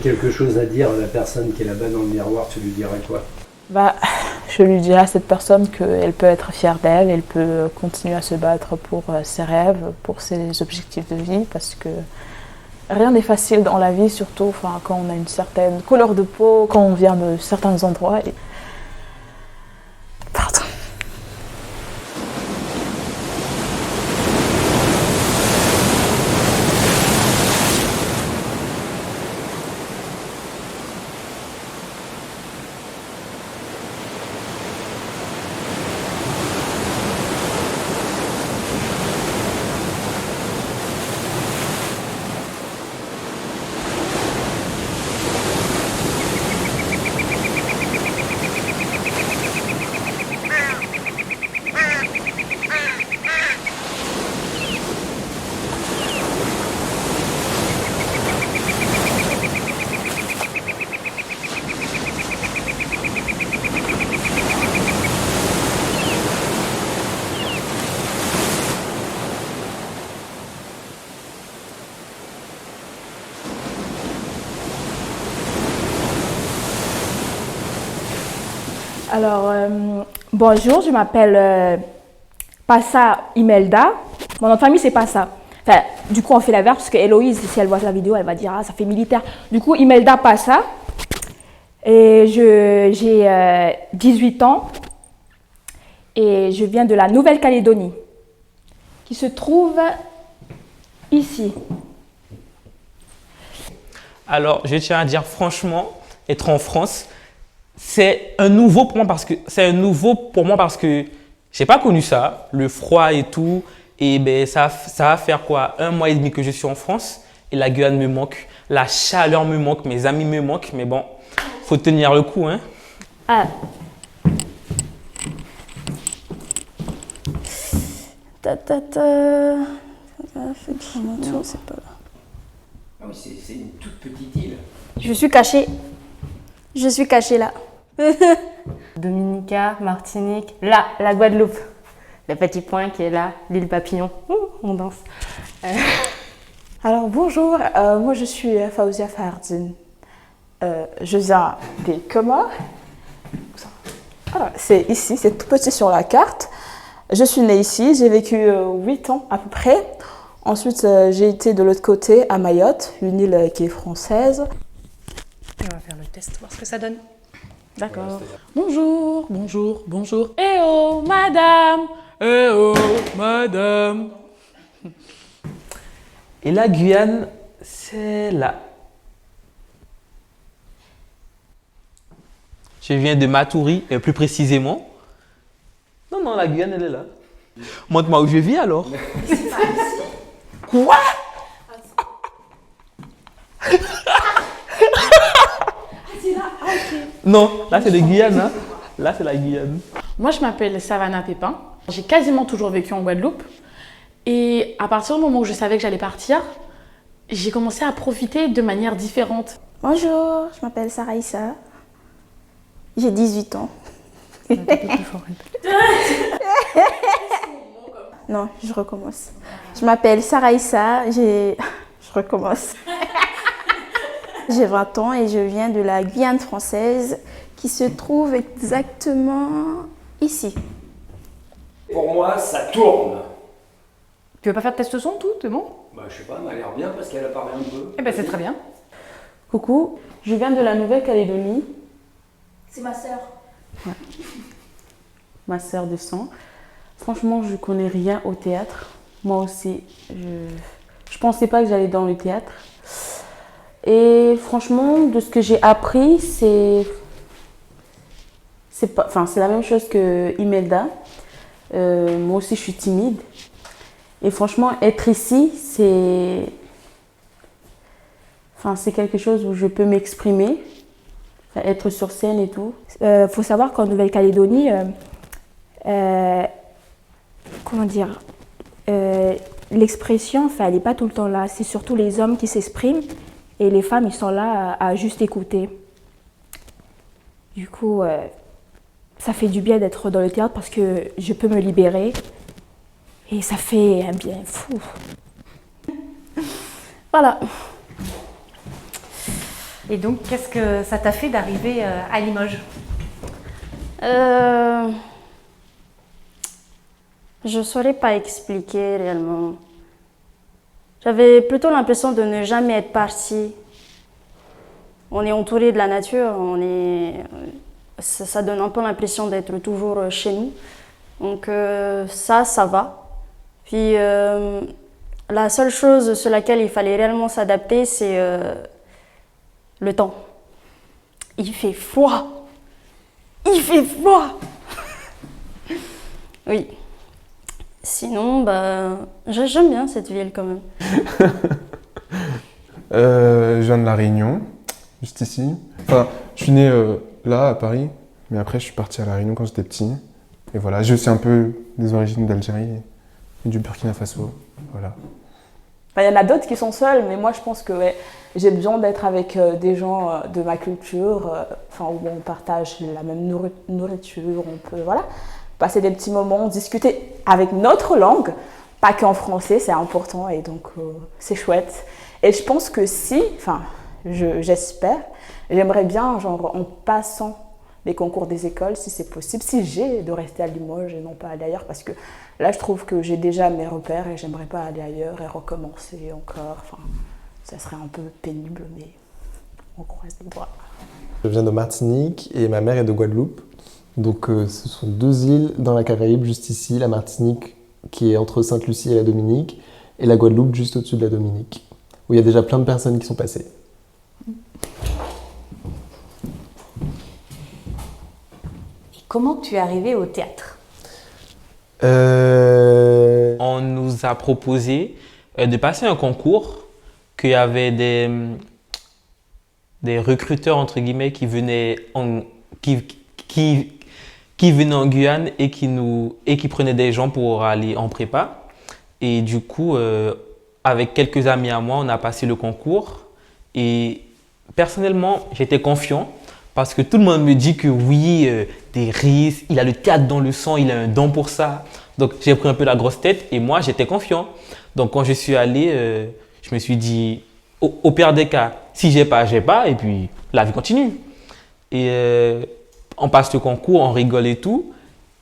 quelque chose à dire à la personne qui est là-bas dans le miroir, tu lui dirais quoi? Bah, je lui dirais à cette personne qu'elle peut être fière d'elle, elle peut continuer à se battre pour ses rêves, pour ses objectifs de vie, parce que rien n'est facile dans la vie, surtout quand on a une certaine couleur de peau, quand on vient de certains endroits. Pardon. Alors, bonjour, je m'appelle Passa Imelda. Mon nom de famille, c'est Passa. Enfin, du coup, on fait la verbe parce que Héloïse, si elle voit la vidéo, elle va dire « Ah, ça fait militaire ». Du coup, Imelda Passa. Et j'ai 18 ans. Et je viens de la Nouvelle-Calédonie, qui se trouve ici. Alors, je tiens à dire franchement, être en France, c'est un nouveau pour moi parce que j'ai pas connu ça, le froid et tout. Et ben ça va faire quoi, 1 mois et demi que je suis en France et la Guyane me manque, la chaleur me manque, mes amis me manquent, mais bon, faut tenir le coup, hein. Ah. C'est pas là. Ah oui, c'est une toute petite île. Je suis cachée. Je suis cachée là. Dominica, Martinique, là, la Guadeloupe. Le petit point qui est là, l'île Papillon. On danse. Alors bonjour, moi je suis Faouzia Fahardine. Je viens des Comores. Alors, c'est ici, c'est tout petit sur la carte. Je suis née ici, j'ai vécu 8 ans à peu près. Ensuite, j'ai été de l'autre côté à Mayotte, une île qui est française. On va faire le test, voir ce que ça donne. D'accord. Bonjour, bonjour, bonjour. Eh oh, madame. Eh oh, madame. Et la Guyane, c'est là. Je viens de Matoury, et plus précisément. Non, la Guyane, elle est là. Montre-moi où je vis alors. Quoi? Non, là c'est de Guyane. Hein. Là c'est la Guyane. Moi, je m'appelle Savannah Pépin. J'ai quasiment toujours vécu en Guadeloupe. Et à partir du moment où je savais que j'allais partir, j'ai commencé à profiter de manière différente. Bonjour, je m'appelle Saraïssa. J'ai 18 ans. Non, je recommence. Je m'appelle Saraïssa, je recommence. J'ai 20 ans et je viens de la Guyane française qui se trouve exactement ici. Pour moi, ça tourne. Tu veux pas faire de test son, tout? C'est bon? Bah, je sais pas, elle m'a l'air bien parce qu'elle a parlé un peu. Eh ben, c'est très bien. Coucou, je viens de la Nouvelle-Calédonie. C'est ma sœur. Ouais. Ma sœur de sang. Franchement, je connais rien au théâtre. Moi aussi, je pensais pas que j'allais dans le théâtre. Et franchement, de ce que j'ai appris, c'est la même chose que Imelda. Moi aussi, je suis timide. Et franchement, être ici, c'est quelque chose où je peux m'exprimer, être sur scène et tout. Faut savoir qu'en Nouvelle-Calédonie, comment dire, l'expression, elle n'est pas tout le temps là. C'est surtout les hommes qui s'expriment et les femmes, ils sont là à juste écouter. Du coup, ça fait du bien d'être dans le théâtre parce que je peux me libérer et ça fait un bien fou. Voilà. Et donc, qu'est-ce que ça t'a fait d'arriver à Limoges? Je ne saurais pas expliquer réellement. J'avais plutôt l'impression de ne jamais être partie. On est entouré de la nature, ça donne un peu l'impression d'être toujours chez nous. Donc ça va. Puis la seule chose sur laquelle il fallait réellement s'adapter, c'est le temps. Il fait froid. Il fait froid. Oui. Sinon, j'aime bien cette ville quand même. Je viens de La Réunion, juste ici. Enfin, je suis né là, à Paris, mais après je suis parti à La Réunion quand j'étais petit. Et voilà, j'ai aussi un peu des origines d'Algérie et du Burkina Faso. Voilà. Il y en a d'autres qui sont seuls, mais moi je pense que j'ai besoin d'être avec des gens de ma culture, où on partage la même nourriture, on peut passer des petits moments, discuter avec notre langue, pas qu'en français, c'est important et donc c'est chouette. Et je pense que j'espère, j'aimerais bien, en passant les concours des écoles, si c'est possible, si j'ai de rester à Limoges et non pas aller ailleurs, parce que là je trouve que j'ai déjà mes repères et j'aimerais pas aller ailleurs et recommencer encore. Ça serait un peu pénible, mais on croise les doigts. Je viens de Martinique et ma mère est de Guadeloupe. Donc ce sont deux îles dans la Caraïbe, juste ici, la Martinique qui est entre Sainte-Lucie et la Dominique, et la Guadeloupe juste au-dessus de la Dominique, où il y a déjà plein de personnes qui sont passées. Et comment tu es arrivé au théâtre? On nous a proposé de passer un concours, qu'il y avait des recruteurs, entre guillemets, qui venaient qui venaient en Guyane et qui prenaient des gens pour aller en prépa. Et du coup, avec quelques amis à moi, on a passé le concours. Et personnellement, j'étais confiant parce que tout le monde me dit que oui, des risques, il a le théâtre dans le sang, il a un don pour ça. Donc j'ai pris un peu la grosse tête et moi, j'étais confiant. Donc quand je suis allé, je me suis dit, au pire des cas, si j'ai pas, et puis la vie continue. Et on passe le concours, on rigole et tout.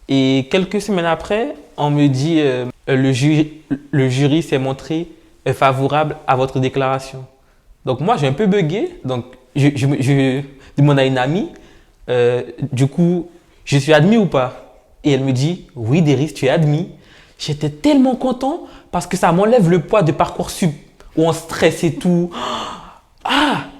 Et quelques semaines après, on me dit le jury s'est montré favorable à votre déclaration. Donc moi, j'ai un peu bugué. Donc je demande à une amie, du coup, je suis admis ou pas? Et elle me dit, oui, Déris, tu es admis. J'étais tellement content parce que ça m'enlève le poids de Parcoursup où on stresse et tout.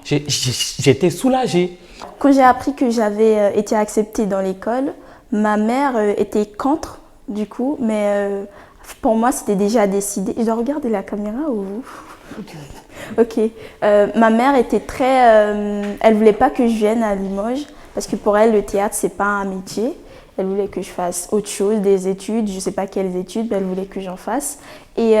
J'étais soulagé. Quand j'ai appris que j'avais été acceptée dans l'école, ma mère était contre, du coup, mais pour moi, c'était déjà décidé. Je dois regarder la caméra ou vous? Ok. Ma mère était elle voulait pas que je vienne à Limoges parce que pour elle, le théâtre, c'est pas un métier. Elle voulait que je fasse autre chose, des études, je sais pas quelles études, mais elle voulait que j'en fasse. Et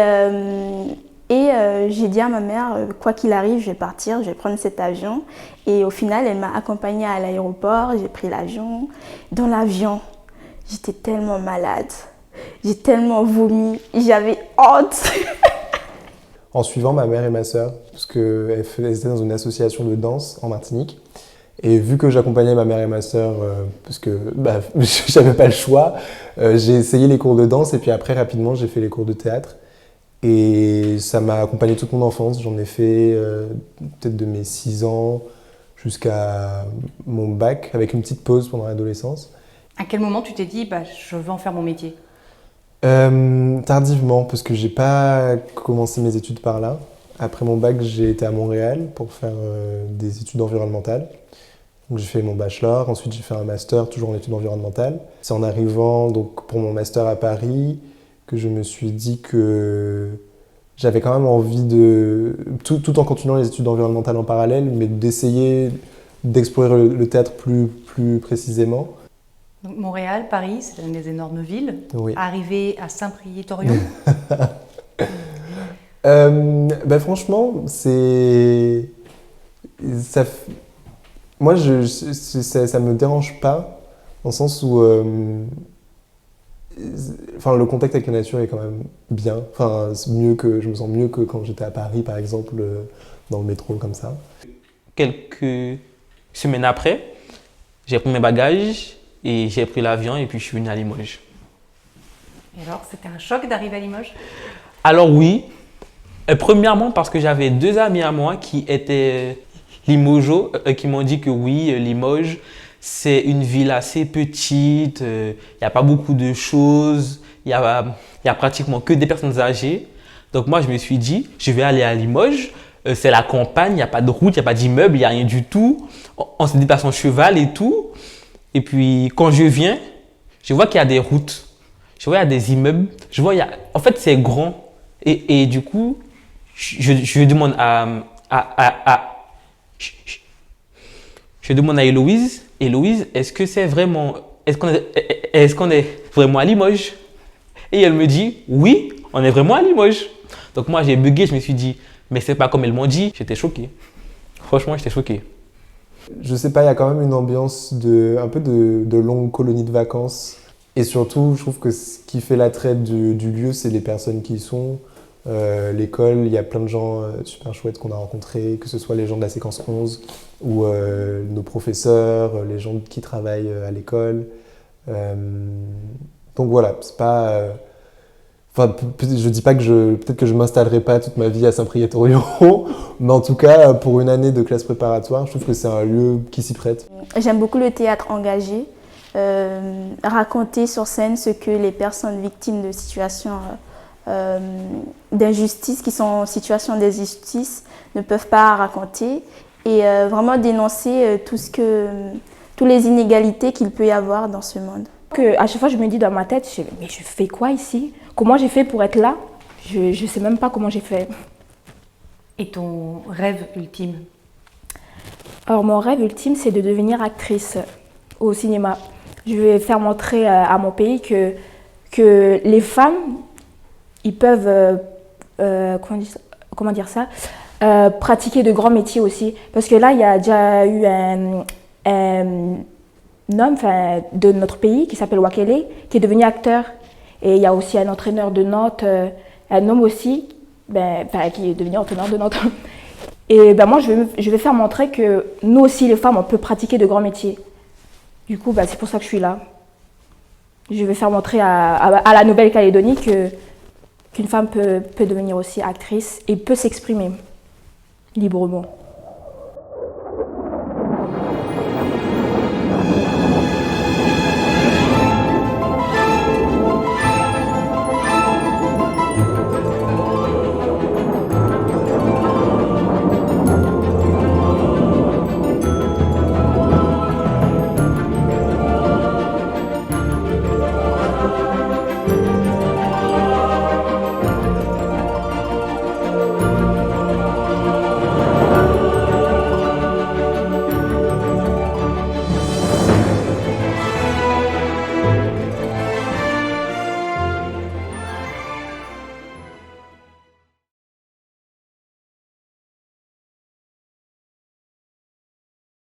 j'ai dit à ma mère, quoi qu'il arrive, je vais partir, je vais prendre cet avion. Et au final, elle m'a accompagnée à l'aéroport, j'ai pris l'avion. Dans l'avion, j'étais tellement malade, j'ai tellement vomi, j'avais honte. En suivant ma mère et ma sœur, parce qu'elles étaient dans une association de danse en Martinique. Et vu que j'accompagnais ma mère et ma sœur, parce que j'avais pas le choix, j'ai essayé les cours de danse et puis après, rapidement, j'ai fait les cours de théâtre. Et ça m'a accompagné toute mon enfance. J'en ai fait peut-être de mes 6 ans jusqu'à mon bac, avec une petite pause pendant l'adolescence. À quel moment tu t'es dit, je veux en faire mon métier? Tardivement, parce que j'ai pas commencé mes études par là. Après mon bac, j'ai été à Montréal pour faire des études environnementales. Donc j'ai fait mon bachelor, ensuite j'ai fait un master toujours en études environnementales. C'est en arrivant donc, pour mon master à Paris que je me suis dit que j'avais quand même envie tout en continuant les études environnementales en parallèle, mais d'essayer d'explorer le théâtre plus précisément. Donc Montréal, Paris, c'est des énormes villes. Oui. Arrivé à Saint-Priest-Orion. Franchement, moi, ça me dérange pas, dans le sens où le contact avec la nature est quand même bien. Je me sens mieux que quand j'étais à Paris, par exemple, dans le métro, comme ça. quelques semaines après, j'ai pris mes bagages et j'ai pris l'avion et puis je suis venu à Limoges. Et alors, c'était un choc d'arriver à Limoges? Alors oui, premièrement parce que j'avais 2 amis à moi qui étaient Limogeaux, qui m'ont dit que oui, Limoges, c'est une ville assez petite, il n'y a pas beaucoup de choses, il y a pratiquement que des personnes âgées. Donc moi, je me suis dit, je vais aller à Limoges, c'est la campagne, il n'y a pas de route, il n'y a pas d'immeuble, il n'y a rien du tout. On se déplace en cheval et tout. Et puis quand je viens, je vois qu'il y a des routes, je vois qu'il y a des immeubles, je vois, en fait c'est grand. Et du coup, je demande je demande à Héloïse, est-ce que c'est vraiment, est-ce qu'on est vraiment à Limoges? Et elle me dit, oui, on est vraiment à Limoges. Donc moi j'ai bugué, je me suis dit, mais c'est pas comme elles m'ont dit. J'étais choqué. Franchement, j'étais choqué. Je sais pas, il y a quand même une ambiance un peu de longue colonie de vacances. Et surtout, je trouve que ce qui fait l'attrait du lieu, c'est les personnes qui y sont. L'école, il y a plein de gens super chouettes qu'on a rencontrés, que ce soit les gens de la séquence 11 ou nos professeurs, les gens qui travaillent à l'école. Donc voilà, c'est pas... Enfin, je dis pas que peut-être que je m'installerai pas toute ma vie à Saint-Priest-Orion, mais en tout cas, pour une année de classe préparatoire, je trouve que c'est un lieu qui s'y prête. J'aime beaucoup le théâtre engagé, raconter sur scène ce que les personnes victimes de situations d'injustice, qui sont en situation d'injustice, ne peuvent pas raconter, et vraiment dénoncer toutes les inégalités qu'il peut y avoir dans ce monde. À chaque fois, je me dis dans ma tête, mais je fais quoi ici? Comment j'ai fait pour être là? Je ne sais même pas comment j'ai fait. Et ton rêve ultime? Alors, mon rêve ultime, c'est de devenir actrice au cinéma. Je vais faire montrer à mon pays que les femmes, ils peuvent, comment dire ça, pratiquer de grands métiers aussi. Parce que là, il y a déjà eu un homme de notre pays qui s'appelle Wakele, qui est devenu acteur. Et il y a aussi un entraîneur de Nantes, un homme aussi, qui est devenu entraîneur de Nantes. Et moi, je vais faire montrer que nous aussi, les femmes, on peut pratiquer de grands métiers. Du coup, c'est pour ça que je suis là. Je vais faire montrer à la Nouvelle-Calédonie qu'une femme peut devenir aussi actrice et peut s'exprimer librement.